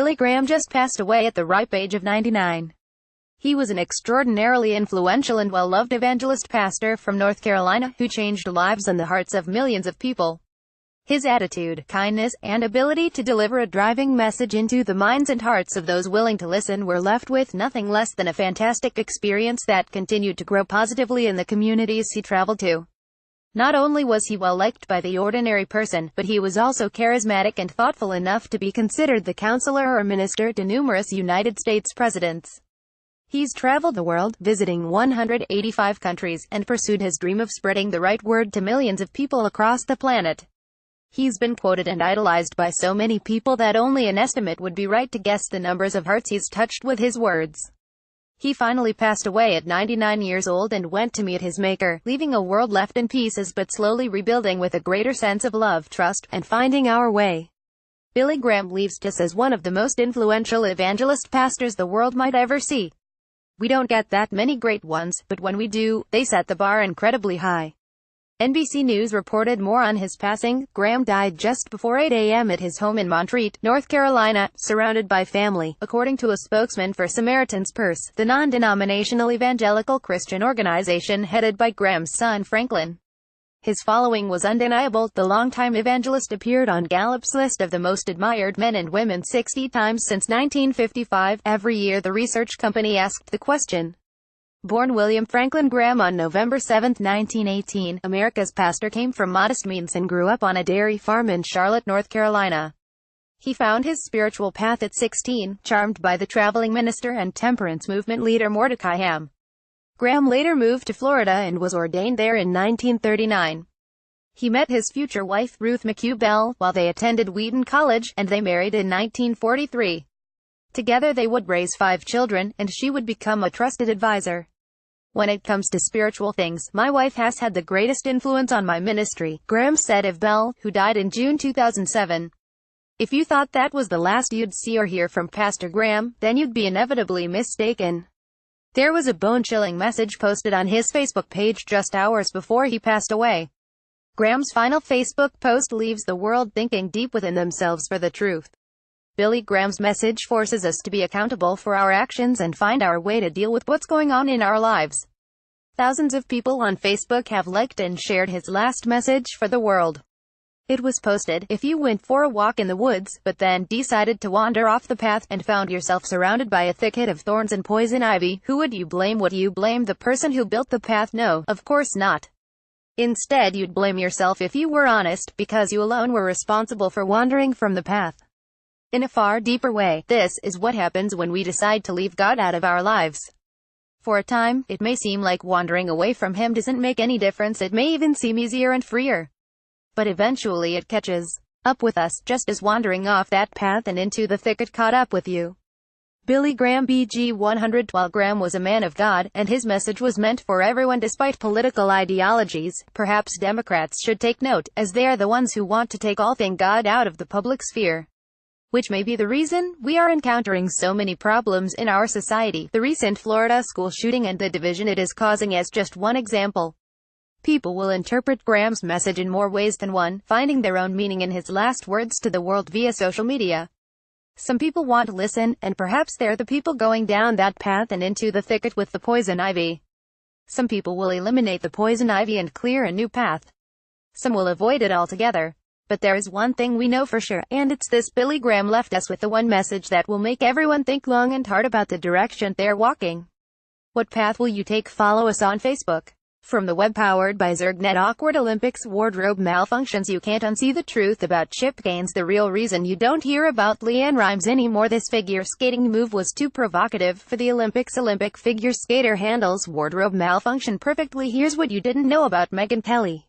Billy Graham just passed away at the ripe age of 99. He was an extraordinarily influential and well-loved evangelist pastor from North Carolina, who changed lives and the hearts of millions of people. His attitude, kindness, and ability to deliver a driving message into the minds and hearts of those willing to listen were left with nothing less than a fantastic experience that continued to grow positively in the communities he traveled to. Not only was he well-liked by the ordinary person, but he was also charismatic and thoughtful enough to be considered the counselor or minister to numerous United States presidents. He's traveled the world, visiting 185 countries, and pursued his dream of spreading the right word to millions of people across the planet. He's been quoted and idolized by so many people that only an estimate would be right to guess the numbers of hearts he's touched with his words. He finally passed away at 99 years old and went to meet his maker, leaving a world left in pieces but slowly rebuilding with a greater sense of love, trust, and finding our way. Billy Graham leaves us as one of the most influential evangelist pastors the world might ever see. We don't get that many great ones, but when we do, they set the bar incredibly high. NBC News reported more on his passing. Graham died just before 8 a.m. at his home in Montreat, North Carolina, surrounded by family, according to a spokesman for Samaritan's Purse, the non-denominational evangelical Christian organization headed by Graham's son Franklin. His following was undeniable. The longtime evangelist appeared on Gallup's list of the most admired men and women 60 times since 1955. Every year the research company asked the question. Born William Franklin Graham on November 7, 1918, America's pastor came from modest means and grew up on a dairy farm in Charlotte, North Carolina. He found his spiritual path at 16, charmed by the traveling minister and temperance movement leader Mordecai Ham. Graham later moved to Florida and was ordained there in 1939. He met his future wife, Ruth McHugh Bell, while they attended Wheaton College, and they married in 1943. Together they would raise 5 children, and she would become a trusted advisor. When it comes to spiritual things, my wife has had the greatest influence on my ministry, Graham said of Bell, who died in June 2007. If you thought that was the last you'd see or hear from Pastor Graham, then you'd be inevitably mistaken. There was a bone-chilling message posted on his Facebook page just hours before he passed away. Graham's final Facebook post leaves the world thinking deep within themselves for the truth. Billy Graham's message forces us to be accountable for our actions and find our way to deal with what's going on in our lives. Thousands of people on Facebook have liked and shared his last message for the world. It was posted, if you went for a walk in the woods, but then decided to wander off the path, and found yourself surrounded by a thicket of thorns and poison ivy, who would you blame? Would you blame the person who built the path? No, of course not. Instead, you'd blame yourself if you were honest, because you alone were responsible for wandering from the path. In a far deeper way, this is what happens when we decide to leave God out of our lives. For a time, it may seem like wandering away from Him doesn't make any difference. It may even seem easier and freer. But eventually it catches up with us, just as wandering off that path and into the thicket caught up with you. Billy Graham BG 112 Graham was a man of God, and his message was meant for everyone despite political ideologies. Perhaps Democrats should take note, as they are the ones who want to take all things God out of the public sphere. Which may be the reason we are encountering so many problems in our society. The recent Florida school shooting and the division it is causing is just one example. People will interpret Graham's message in more ways than one, finding their own meaning in his last words to the world via social media. Some people want to listen, and perhaps they're the people going down that path and into the thicket with the poison ivy. Some people will eliminate the poison ivy and clear a new path. Some will avoid it altogether. But there is one thing we know for sure, and it's this: Billy Graham left us with the one message that will make everyone think long and hard about the direction they're walking. What path will you take? Follow us on Facebook. From the web powered by ZergNet. Awkward Olympics wardrobe malfunctions. You can't unsee the truth about Chip Gaines. The real reason you don't hear about Leanne Rimes anymore. This figure skating move was too provocative for the Olympics. Olympic figure skater handles wardrobe malfunction perfectly. Here's what you didn't know about Megyn Kelly.